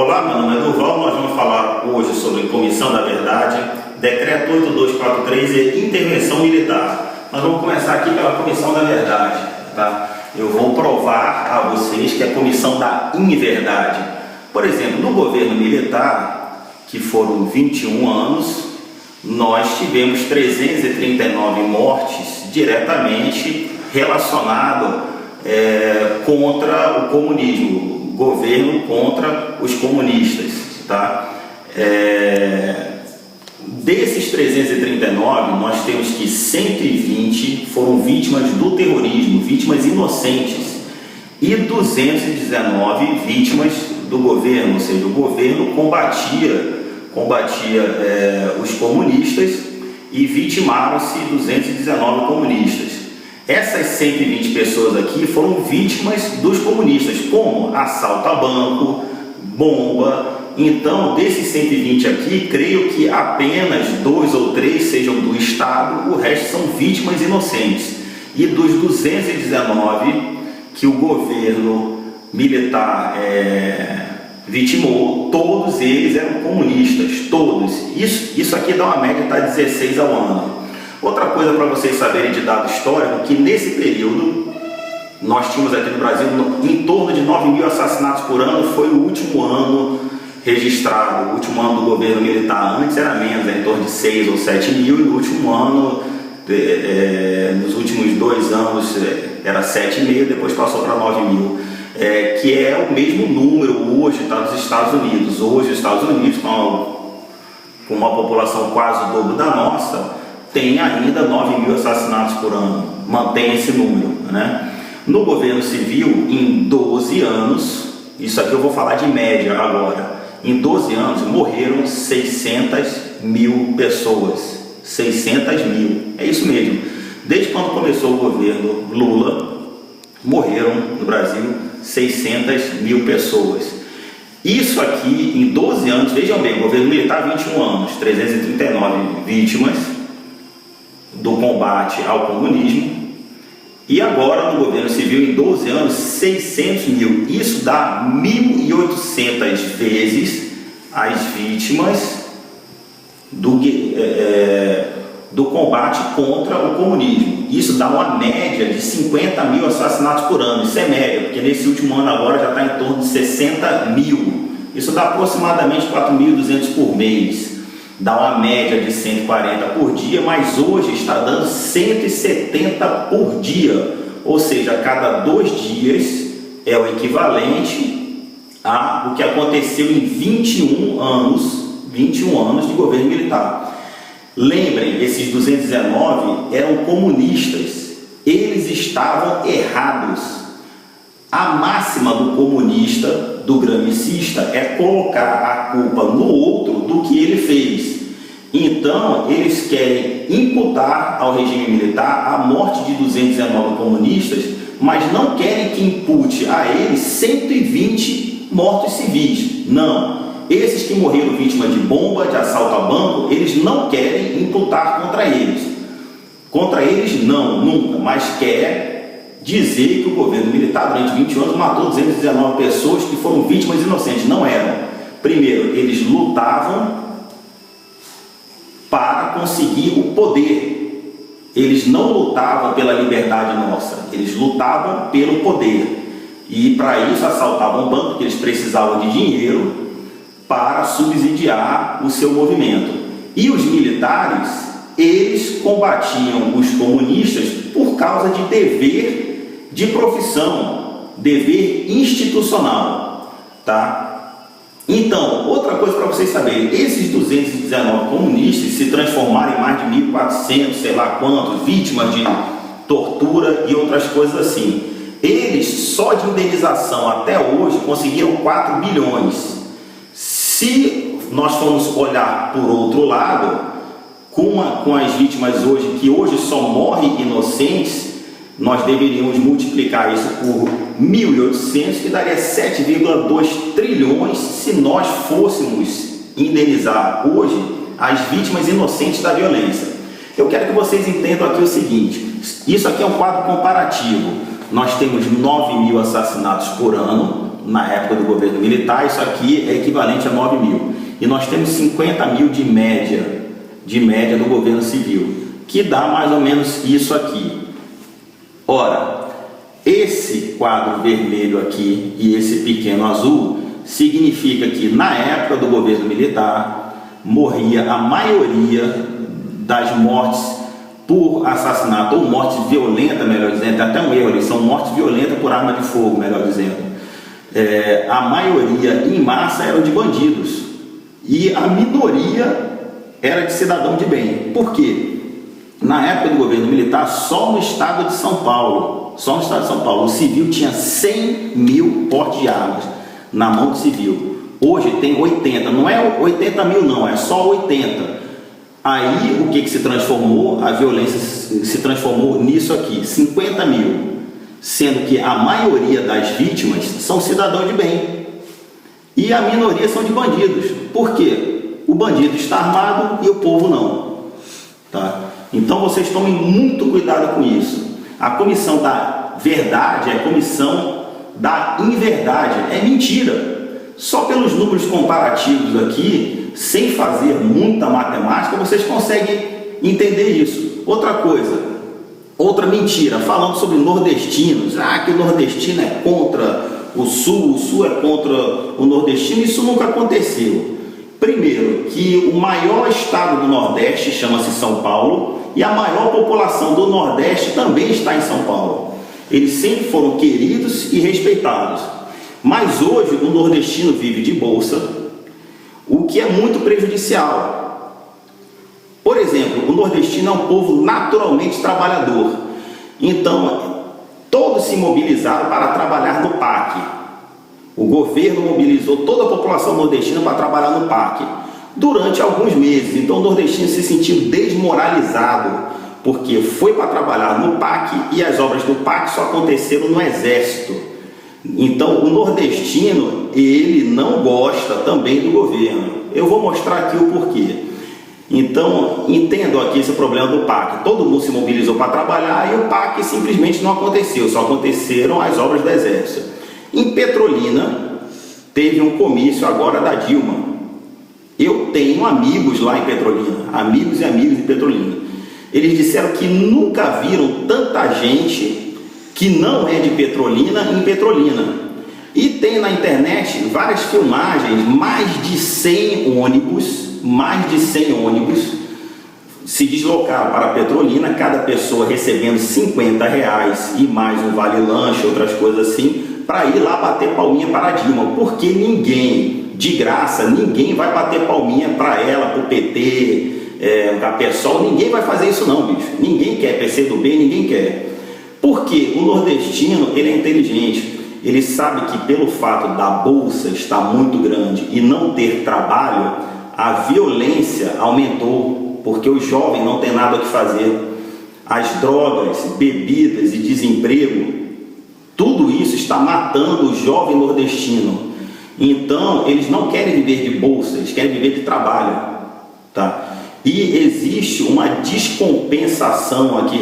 Olá, meu nome é Durval, nós vamos falar hoje sobre Comissão da Verdade, Decreto 8243 e Intervenção Militar. Nós vamos começar aqui pela Comissão da Verdade, tá? Eu vou provar a vocês que é a Comissão da Inverdade. Por exemplo, no governo militar, que foram 21 anos, nós tivemos 339 mortes diretamente relacionadas contra o comunismo. Governo contra os comunistas, tá? Desses 339, nós temos que 120 foram vítimas do terrorismo, vítimas inocentes, e 219 vítimas do governo, ou seja, o governo combatia os comunistas e vitimaram-se 219 comunistas. Essas 120 pessoas aqui foram vítimas dos comunistas, como assalto a banco, bomba. Então, desses 120 aqui, creio que apenas 2 ou 3 sejam do Estado, o resto são vítimas inocentes. E dos 219 que o governo militar vitimou, todos eles eram comunistas, todos. Isso aqui dá uma média, está 16 ao ano. Outra coisa para vocês saberem de dado histórico, que nesse período nós tínhamos aqui no Brasil em torno de 9 mil assassinatos por ano. Foi o último ano registrado, o último ano do governo militar. Antes era menos, em torno de 6 ou 7 mil, e no último ano, nos últimos 2 anos era 7,5, depois passou para 9 mil, que é o mesmo número hoje, tá, dos Estados Unidos. Hoje os Estados Unidos, com uma população quase o dobro da nossa, tem ainda 9 mil assassinatos por ano, mantém esse número, né? No governo civil, em 12 anos, isso aqui eu vou falar de média agora, em 12 anos morreram 600 mil pessoas, 600 mil, é isso mesmo. Desde quando começou o governo Lula, morreram no Brasil 600 mil pessoas. Isso aqui, em 12 anos, vejam bem, o governo militar 21 anos, 339 vítimas do combate ao comunismo, e agora no governo civil em 12 anos 600 mil. Isso dá 1.800 vezes as vítimas do combate contra o comunismo. Isso dá uma média de 50 mil assassinatos por ano. Isso é média, porque nesse último ano agora já está em torno de 60 mil. Isso dá aproximadamente 4.200 por mês. Dá uma média de 140 por dia, mas hoje está dando 170 por dia, ou seja, a cada 2 dias é o equivalente a o que aconteceu em 21 anos de governo militar. Lembrem, esses 219 eram comunistas, eles estavam errados. A máxima do comunista, do gramicista, é colocar a culpa no outro do que ele fez. Então, eles querem imputar ao regime militar a morte de 219 comunistas, mas não querem que impute a eles 120 mortos civis. Não. Esses que morreram vítimas de bomba, de assalto a banco, eles não querem imputar contra eles. Contra eles, não, nunca, mas quer dizer que o governo militar durante 20 anos matou 219 pessoas que foram vítimas inocentes. Não eram. Primeiro, eles lutavam para conseguir o poder. Eles não lutavam pela liberdade nossa, eles lutavam pelo poder. E para isso assaltavam o banco, porque eles precisavam de dinheiro para subsidiar o seu movimento. E os militares, eles combatiam os comunistas por causa de dever de profissão, dever institucional, tá? Então, outra coisa para vocês saberem, esses 219 comunistas se transformaram em mais de 1.400, sei lá quantos, vítimas de tortura e outras coisas assim. Eles, só de indenização até hoje, conseguiram 4 bilhões. Se nós formos olhar por outro lado, com as vítimas hoje, que hoje só morrem inocentes, nós deveríamos multiplicar isso por 1.800, que daria 7,2 trilhões se nós fôssemos indenizar hoje as vítimas inocentes da violência. Eu quero que vocês entendam aqui o seguinte, isso aqui é um quadro comparativo. Nós temos 9 mil assassinatos por ano, na época do governo militar, isso aqui é equivalente a 9 mil. E nós temos 50 mil de média do governo civil, que dá mais ou menos isso aqui. Ora, esse quadro vermelho aqui e esse pequeno azul significa que na época do governo militar morria a maioria das mortes por assassinato ou morte violenta, melhor dizendo, tem até um erro ali, são mortes violentas por arma de fogo, melhor dizendo. A maioria em massa eram de bandidos e a minoria era de cidadão de bem. Por quê? Na época do governo militar, só no estado de São Paulo, o civil tinha 100 mil portes de armas na mão do civil. Hoje tem 80, não é 80 mil não, é só 80. Aí o que se transformou? A violência se transformou nisso aqui, 50 mil, sendo que a maioria das vítimas são cidadãos de bem e a minoria são de bandidos. Por quê? O bandido está armado e o povo não, tá? Então vocês tomem muito cuidado com isso. A comissão da verdade é a comissão da inverdade, é mentira. Só pelos números comparativos aqui, sem fazer muita matemática, vocês conseguem entender isso. Outra coisa, outra mentira, falando sobre nordestinos, que o nordestino é contra o sul é contra o nordestino, isso nunca aconteceu. Primeiro, que o maior estado do Nordeste chama-se São Paulo e a maior população do Nordeste também está em São Paulo. Eles sempre foram queridos e respeitados. Mas hoje o nordestino vive de bolsa, o que é muito prejudicial. Por exemplo, o nordestino é um povo naturalmente trabalhador. Então, todos se mobilizaram para trabalhar no PAC. O governo mobilizou toda a população nordestina para trabalhar no PAC durante alguns meses. Então o nordestino se sentiu desmoralizado, porque foi para trabalhar no PAC e as obras do PAC só aconteceram no Exército. Então o nordestino, ele não gosta também do governo. Eu vou mostrar aqui o porquê. Então, entendo aqui esse problema do PAC. Todo mundo se mobilizou para trabalhar e o PAC simplesmente não aconteceu, só aconteceram as obras do Exército. Em Petrolina, teve um comício agora da Dilma. Eu tenho amigos lá em Petrolina, amigos e amigas de Petrolina. Eles disseram que nunca viram tanta gente que não é de Petrolina em Petrolina. E tem na internet várias filmagens, mais de 100 ônibus se deslocaram para Petrolina, cada pessoa recebendo R$50 e mais um vale-lanche, outras coisas assim, para ir lá bater palminha para a Dilma, porque ninguém, de graça, ninguém vai bater palminha para ela, para o PT, para o PSOL, ninguém vai fazer isso não, bicho. Ninguém quer PCdoB, ninguém quer. Porque o nordestino, ele é inteligente, ele sabe que pelo fato da bolsa estar muito grande e não ter trabalho, a violência aumentou, porque os jovens não têm nada o que fazer. As drogas, bebidas e desemprego, tudo isso está matando o jovem nordestino. Então, eles não querem viver de bolsa, eles querem viver de trabalho, tá? E existe uma descompensação aqui,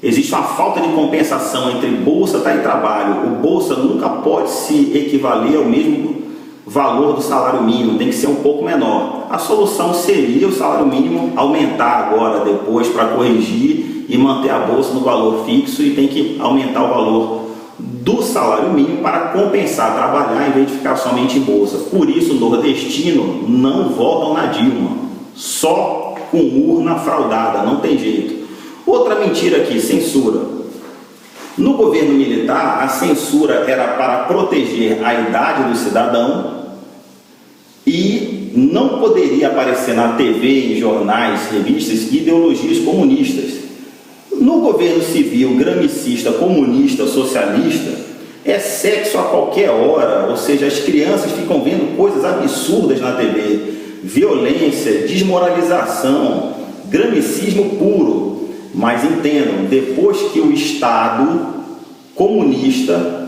existe uma falta de compensação entre bolsa e trabalho. O bolsa nunca pode se equivaler ao mesmo valor do salário mínimo, tem que ser um pouco menor. A solução seria o salário mínimo aumentar agora, depois, para corrigir e manter a bolsa no valor fixo, e tem que aumentar o valor do salário mínimo para compensar trabalhar em vez de ficar somente em bolsa. Por isso, o nordestino não votam na Dilma, só com urna fraudada, não tem jeito. Outra mentira aqui, censura. No governo militar, a censura era para proteger a idade do cidadão e não poderia aparecer na TV, em jornais, revistas, ideologias comunistas. No governo civil, gramicista, comunista, socialista, é sexo a qualquer hora, ou seja, as crianças ficam vendo coisas absurdas na TV, violência, desmoralização, gramicismo puro. Mas entendam, depois que o Estado comunista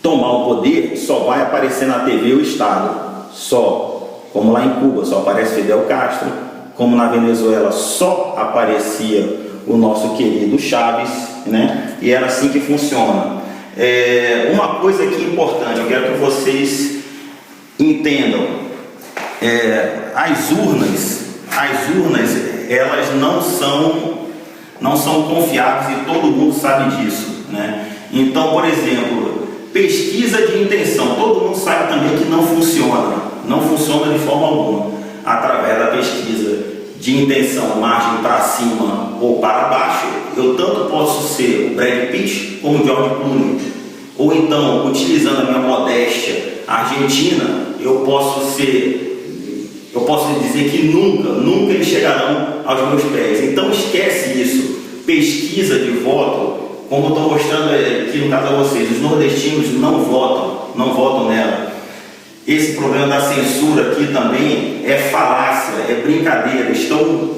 tomar o poder, só vai aparecer na TV o Estado, só. Como lá em Cuba só aparece Fidel Castro, como na Venezuela só aparecia o nosso querido Chaves, né? E era assim que funciona. Uma coisa aqui importante, eu quero que vocês entendam, as urnas elas não são confiáveis e todo mundo sabe disso, né? Então, por exemplo, pesquisa de intenção, todo mundo sabe também que não funciona de forma alguma, através da pesquisa de intenção, margem para cima ou para baixo. Eu tanto posso ser o Brad Pitt como o George Clooney, ou então, utilizando a minha modéstia argentina, eu posso dizer que nunca eles chegarão aos meus pés. Então esquece isso. Pesquisa de voto, como eu estou mostrando aqui no caso a vocês, os nordestinos não votam nela. Esse problema da censura aqui também é falácia, é brincadeira, estão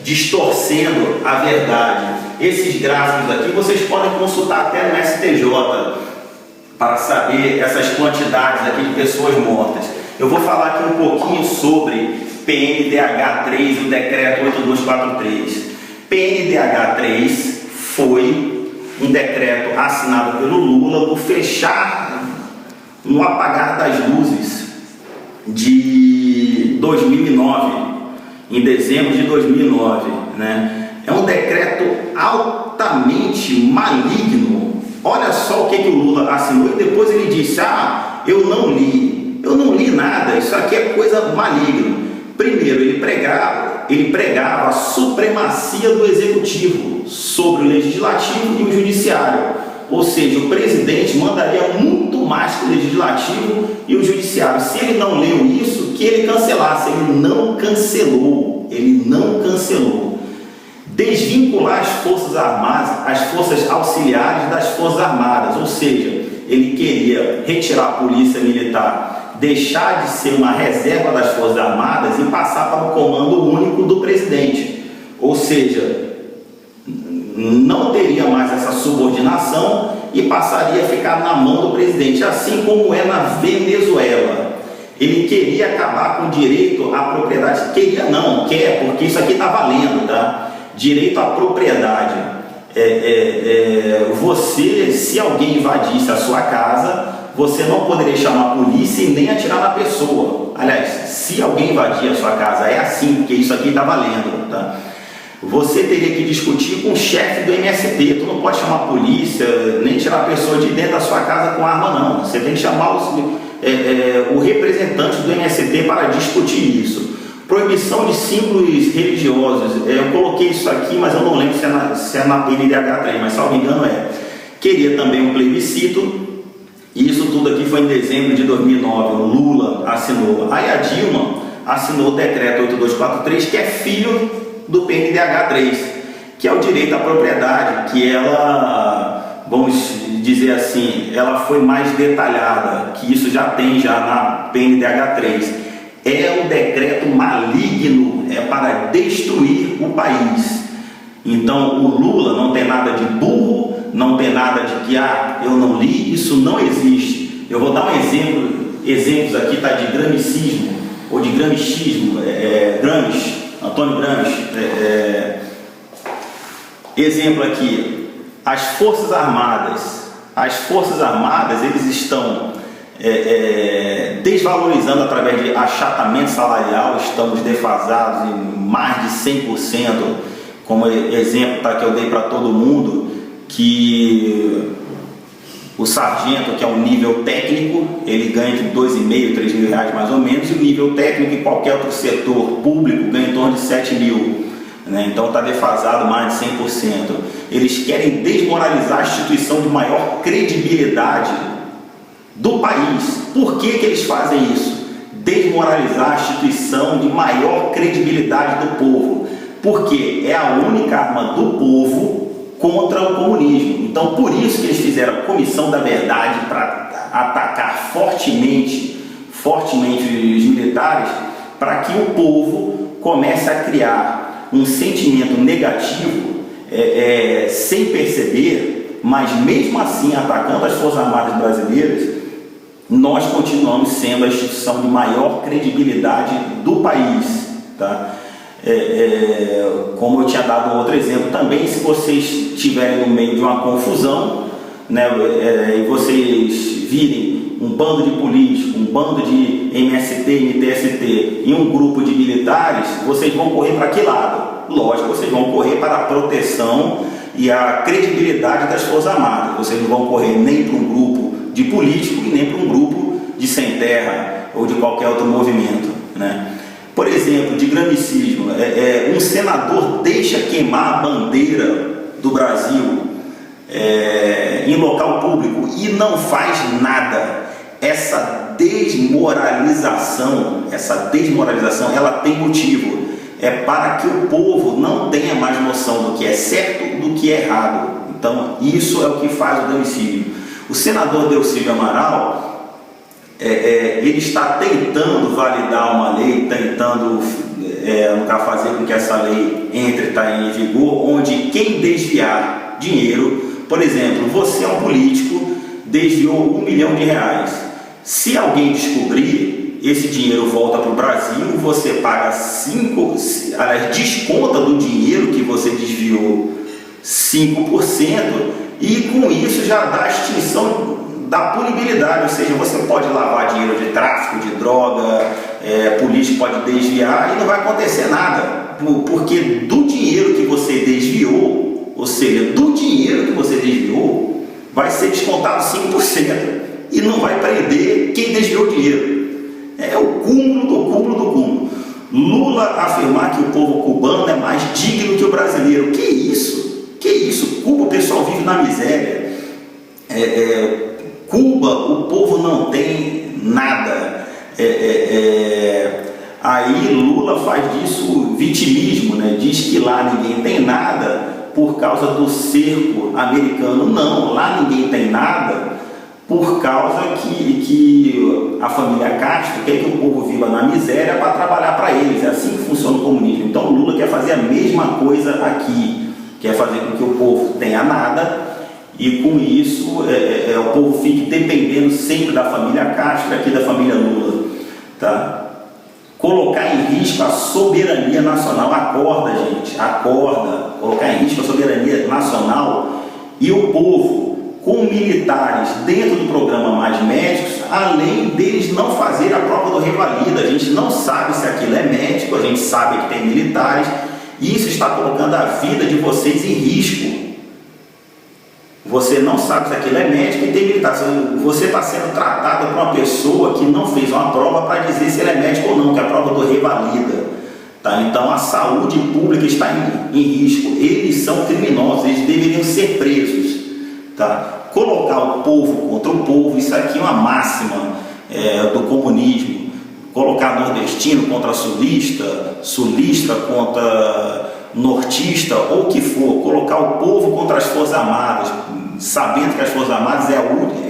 distorcendo a verdade. Esses gráficos aqui vocês podem consultar até no STJ para saber essas quantidades aqui de pessoas mortas. Eu vou falar aqui um pouquinho sobre PNDH3 e o decreto 8243. PNDH3 foi um decreto assinado pelo Lula no apagar das luzes de 2009, em dezembro de 2009, né? É um decreto altamente maligno. Olha só o que o Lula assinou e depois ele disse: eu não li nada, isso aqui é coisa maligna. Primeiro, ele pregava a supremacia do executivo sobre o legislativo e o judiciário, ou seja, o presidente mandaria muito mais que o legislativo e o judiciário. Se ele não leu isso, que ele cancelasse. Ele não cancelou. Desvincular as forças armadas, as forças auxiliares das forças armadas, ou seja, ele queria retirar a polícia militar, deixar de ser uma reserva das forças armadas e passar para o comando único do presidente, ou seja, não teria mais essa subordinação e passaria a ficar na mão do presidente, assim como é na Venezuela. Ele queria acabar com o direito à propriedade. Quer, porque isso aqui está valendo, tá? Direito à propriedade. Você, se alguém invadisse a sua casa, você não poderia chamar a polícia e nem atirar na pessoa. Aliás, se alguém invadir a sua casa, é assim, porque isso aqui está valendo, tá? Você teria que discutir com o chefe do MST. Tu não pode chamar a polícia, nem tirar a pessoa de dentro da sua casa com arma, não. Você tem que chamar o representante do MST para discutir isso. Proibição de símbolos religiosos. Eu coloquei isso aqui, mas eu não lembro se é na PNDH3, mas salvo engano é. Queria também um plebiscito. Isso tudo aqui foi em dezembro de 2009. O Lula assinou. Aí a Dilma assinou o decreto 8243, que é filho do PNDH3, que é o direito à propriedade, que ela, vamos dizer assim, ela foi mais detalhada, que isso já tem na PNDH3. É um decreto maligno, é para destruir o país. Então o Lula não tem nada de burro, não tem nada de que eu não li, isso não existe. Eu vou dar um exemplos aqui, tá, de gramicismo ou de gramichismo, Antônio Gramsci. Exemplo aqui, as Forças Armadas, eles estão desvalorizando através de achatamento salarial. Estamos defasados em mais de 100%, como exemplo, tá, que eu dei para todo mundo, que o sargento, que é um nível técnico, ele ganha entre 2.500 e 3 mil reais mais ou menos, e o nível técnico em qualquer outro setor público ganha em torno de 7 mil, né? Então está defasado mais de 100%. Eles querem desmoralizar a instituição de maior credibilidade do país. Por que eles fazem isso? Desmoralizar a instituição de maior credibilidade do povo, porque é a única arma do povo contra o comunismo. Então, por isso que eles fizeram a Comissão da Verdade, para atacar fortemente os militares, para que o povo comece a criar um sentimento negativo, sem perceber, mas mesmo assim atacando as Forças Armadas brasileiras, nós continuamos sendo a instituição de maior credibilidade do país, tá? como eu tinha dado um outro exemplo também, se vocês estiverem no meio de uma confusão, né, e vocês virem um bando de políticos, um bando de MST, MTST e um grupo de militares, vocês vão correr para que lado? Lógico, vocês vão correr para a proteção e a credibilidade das Forças Armadas. Vocês não vão correr nem para um grupo de político e nem para um grupo de sem terra ou de qualquer outro movimento, né? Por exemplo, de gramicismo, um senador deixa queimar a bandeira do Brasil em local público e não faz nada. Essa desmoralização, ela tem motivo. É para que o povo não tenha mais noção do que é certo do que é errado. Então, isso é o que faz o Delcídio. O senador Delcídio Amaral, ele está tentando validar uma lei, tentando fazer com que essa lei entre em vigor, onde quem desviar dinheiro, por exemplo, você é um político, desviou R$1 milhão. Se alguém descobrir, esse dinheiro volta para o Brasil, você paga desconta do dinheiro que você desviou 5%, e com isso já dá a extinção da punibilidade, ou seja, você pode lavar dinheiro de tráfico, de droga, político pode desviar e não vai acontecer nada, porque do dinheiro que você desviou, ou seja, do dinheiro que você desviou, vai ser descontado 5% e não vai prender quem desviou o dinheiro. É o cúmulo do cúmulo do cúmulo. Lula afirmar que o povo cubano é mais digno que o brasileiro. Que isso? Que isso? Cuba, o pessoal vive na miséria. Cuba, o povo não tem nada. Aí Lula faz disso vitimismo, né? Diz que lá ninguém tem nada por causa do cerco americano. Não, lá ninguém tem nada por causa que a família Castro quer que o povo viva na miséria para trabalhar para eles. É assim que funciona o comunismo. Então Lula quer fazer a mesma coisa aqui, quer fazer com que o povo tenha nada e com isso o povo fique dependendo sempre da família Castro, aqui da família Lula, tá? Colocar em risco a soberania nacional. Acorda, gente, acorda. Colocar em risco a soberania nacional e o povo, com militares dentro do programa Mais Médicos, além deles não fazer a prova do revalida. A gente não sabe se aquilo é médico, a gente sabe que tem militares, e isso está colocando a vida de vocês em risco. Você não sabe se aquilo é médico e tem militar. Você está sendo tratado por uma pessoa que não fez uma prova para dizer se ele é médico ou não, que é a prova do revalida. Tá? Então a saúde pública está em risco. Eles são criminosos, eles deveriam ser presos. Tá? Colocar o povo contra o povo, isso aqui é uma máxima do comunismo. Colocar nordestino contra sulista, sulista contra nortista, ou o que for. Colocar o povo contra as Forças Armadas, sabendo que as Forças Armadas é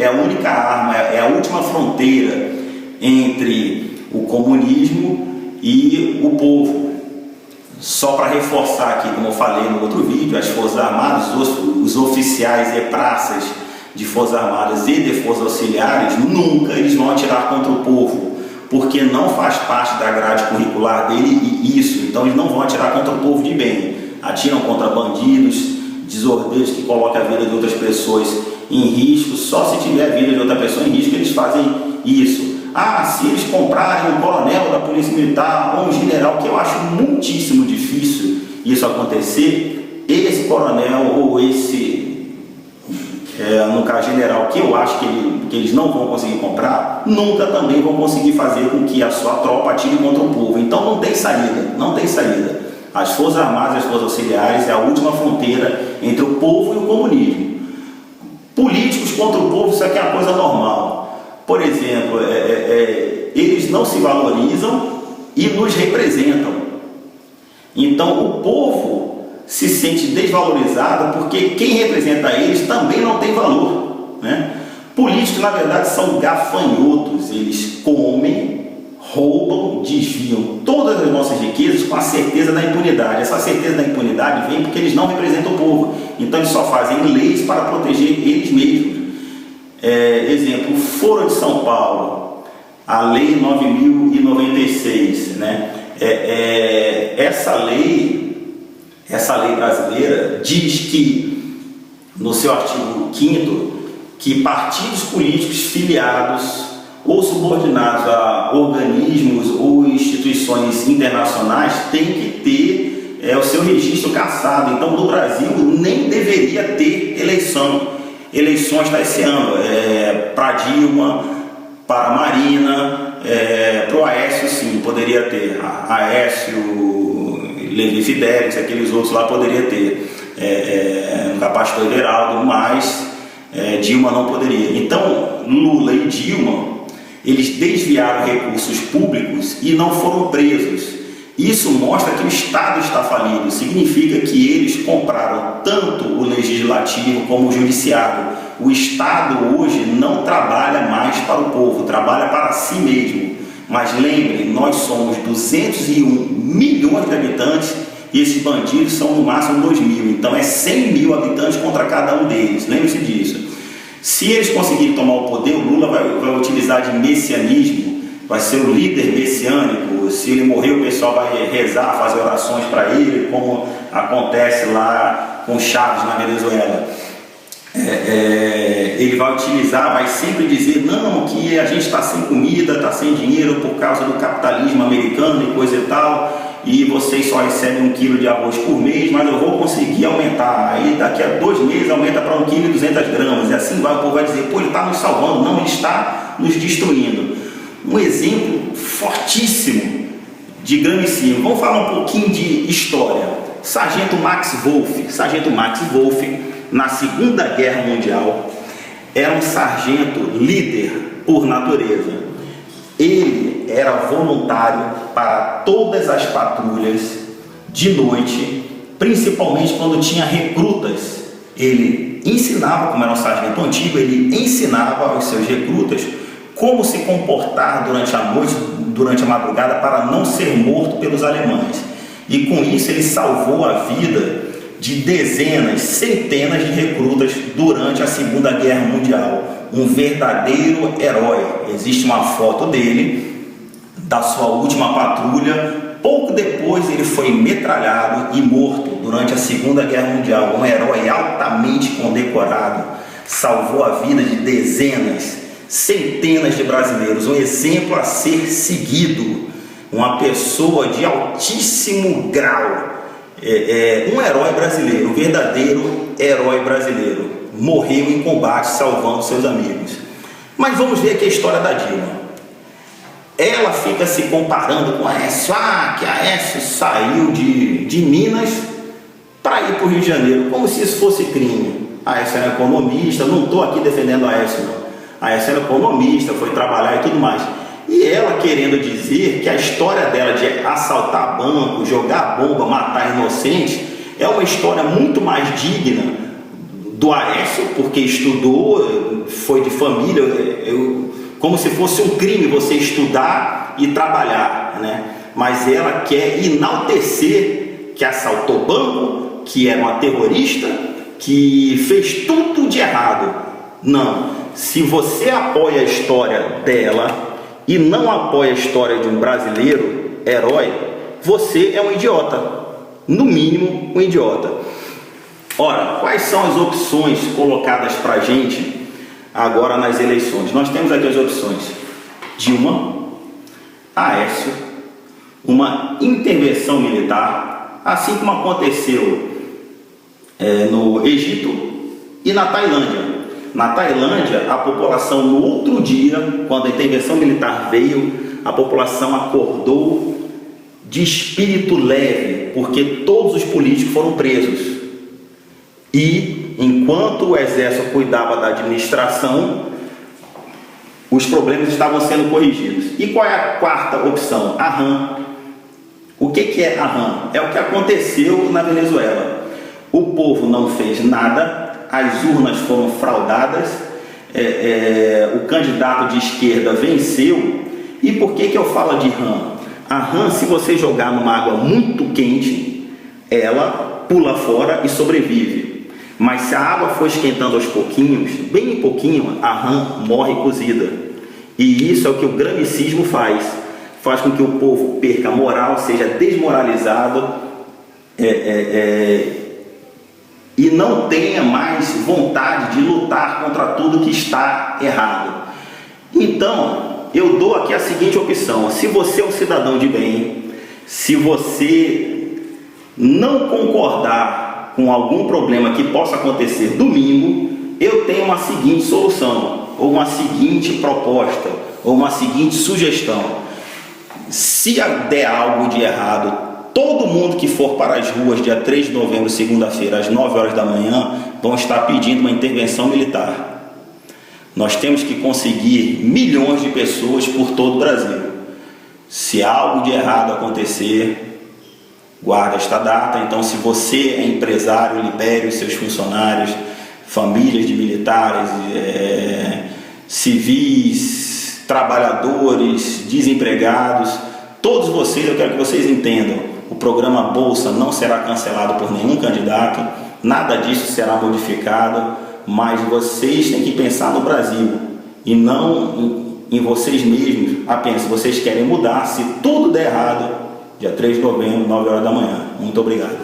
a única arma, é a última fronteira entre o comunismo e o povo. Só para reforçar aqui, como eu falei no outro vídeo, as Forças Armadas, os oficiais e praças de Forças Armadas e de Forças Auxiliares, nunca eles vão atirar contra o povo, porque não faz parte da grade curricular dele isso. Então eles não vão atirar contra o povo de bem. Atiram contra bandidos, desordeiros que colocam a vida de outras pessoas em risco. Só se tiver a vida de outra pessoa em risco eles fazem isso. Se eles comprarem um coronel da Polícia Militar ou um general, que eu acho muitíssimo difícil isso acontecer, esse coronel ou esse, no caso general, que eu acho que eles não vão conseguir comprar, nunca também vão conseguir fazer com que a sua tropa atire contra o povo. Então não tem saída, não tem saída. As Forças Armadas e as Forças Auxiliares é a última fronteira entre o povo e o comunismo. Políticos contra o povo, isso aqui é uma coisa normal. Por exemplo, eles não se valorizam e nos representam. Então o povo se sente desvalorizado porque quem representa eles também não tem valor, né? Políticos, na verdade, são gafanhotos. Eles comem, roubam, desviam todas as nossas riquezas com a certeza da impunidade. Essa certeza da impunidade vem porque eles não representam o povo. Então eles só fazem leis para proteger eles mesmos. Exemplo, o Foro de São Paulo, a Lei 9.096, né? Essa lei brasileira diz que, no seu artigo 5º, que partidos políticos filiados ou subordinados a organismos ou instituições internacionais têm que ter o seu registro cassado. Então, no Brasil, nem deveria ter eleições está esse ano, para Dilma, para a Marina, para o Aécio sim, poderia ter, Aécio, Levi Fidelis, aqueles outros lá poderia ter, Pastor Everaldo, mas Dilma não poderia. Então, Lula e Dilma, eles desviaram recursos públicos e não foram presos. Isso mostra que o Estado está falido, significa que eles compraram tanto o Legislativo como o Judiciário. O Estado hoje não trabalha mais para o povo, trabalha para si mesmo. Mas lembrem, nós somos 201 milhões de habitantes e esses bandidos são no máximo 2 mil. Então é 100 mil habitantes contra cada um deles, lembre-se disso. Se eles conseguirem tomar o poder, o Lula vai utilizar de messianismo, vai ser o líder messiânico. Se ele morrer, o pessoal vai rezar, fazer orações para ele, como acontece lá com Chaves na Venezuela. Ele vai utilizar, vai sempre dizer, não, que a gente está sem comida, está sem dinheiro por causa do capitalismo americano e coisa e tal, e vocês só recebem 1 quilo de arroz por mês, mas eu vou conseguir aumentar. Aí daqui a 2 meses aumenta para 1,2 kg, e assim vai, o povo vai dizer, pô, ele está nos salvando. Não, ele está nos destruindo. Um exemplo fortíssimo de grandíssimo. Vamos falar um pouquinho de história. Sargento Max Wolff, na Segunda Guerra Mundial, era um sargento líder por natureza. Ele era voluntário para todas as patrulhas de noite, principalmente quando tinha recrutas. Ele ensinava, como era um sargento antigo, ele ensinava aos seus recrutas como se comportar durante a noite, durante a madrugada, para não ser morto pelos alemães. E com isso ele salvou a vida de dezenas, centenas de recrutas durante a Segunda Guerra Mundial. Um verdadeiro herói. Existe uma foto dele, da sua última patrulha. Pouco depois ele foi metralhado e morto durante a Segunda Guerra Mundial. Um herói altamente condecorado. Salvou a vida de dezenas, centenas de brasileiros. Um exemplo a ser seguido. Uma pessoa de altíssimo grau. Um herói brasileiro, um verdadeiro herói brasileiro. Morreu em combate salvando seus amigos. Mas vamos ver aqui a história da Dilma. Ela fica se comparando com a Aécio. Que a Aécio saiu de Minas para ir para o Rio de Janeiro, como se isso fosse crime. A Aécio era economista, não estou aqui defendendo a Aécio não. A Aécio era economista, foi trabalhar e tudo mais. E ela querendo dizer que a história dela de assaltar banco, jogar bomba, matar inocentes, é uma história muito mais digna do Aécio, porque estudou, foi de família, como se fosse um crime você estudar e trabalhar, né? Mas ela quer enaltecer que assaltou banco, que era uma terrorista, que fez tudo de errado. Não, se você apoia a história dela e não apoia a história de um brasileiro herói, você é um idiota, no mínimo um idiota. Ora, quais são as opções colocadas para a gente agora nas eleições? Nós temos aqui as opções: Dilma, Aécio, uma intervenção militar, assim como aconteceu no Egito e na Tailândia. Na Tailândia, a população no outro dia, quando a intervenção militar veio, a população acordou de espírito leve, porque todos os políticos foram presos. E enquanto o exército cuidava da administração, os problemas estavam sendo corrigidos. E qual é a quarta opção? A RAM. O que é a RAM? É o que aconteceu na Venezuela. O povo não fez nada, as urnas foram fraudadas, o candidato de esquerda venceu. E por que eu falo de RAM? A rã, se você jogar numa água muito quente, ela pula fora e sobrevive. Mas se a água for esquentando aos pouquinhos, bem pouquinho, a rã morre cozida. E isso é o que o granicismo faz. faz com que o povo perca a moral, seja desmoralizado e não tenha mais vontade de lutar contra tudo que está errado. Então, eu dou aqui a seguinte opção: se você é um cidadão de bem, se você não concordar com algum problema que possa acontecer domingo, eu tenho uma seguinte solução, ou uma seguinte proposta, ou uma seguinte sugestão. Se der algo de errado, todo mundo que for para as ruas dia 3 de novembro, segunda-feira, às 9 horas da manhã, vão estar pedindo uma intervenção militar. Nós temos que conseguir milhões de pessoas por todo o Brasil. Se algo de errado acontecer, guarda esta data. Então, se você é empresário, libere os seus funcionários, famílias de militares, civis, trabalhadores, desempregados, todos vocês, eu quero que vocês entendam: o programa Bolsa não será cancelado por nenhum candidato, nada disso será modificado, mas vocês têm que pensar no Brasil e não em vocês mesmos. Apenas se vocês querem mudar, se tudo der errado, dia 3 de novembro, 9 horas da manhã. Muito obrigado.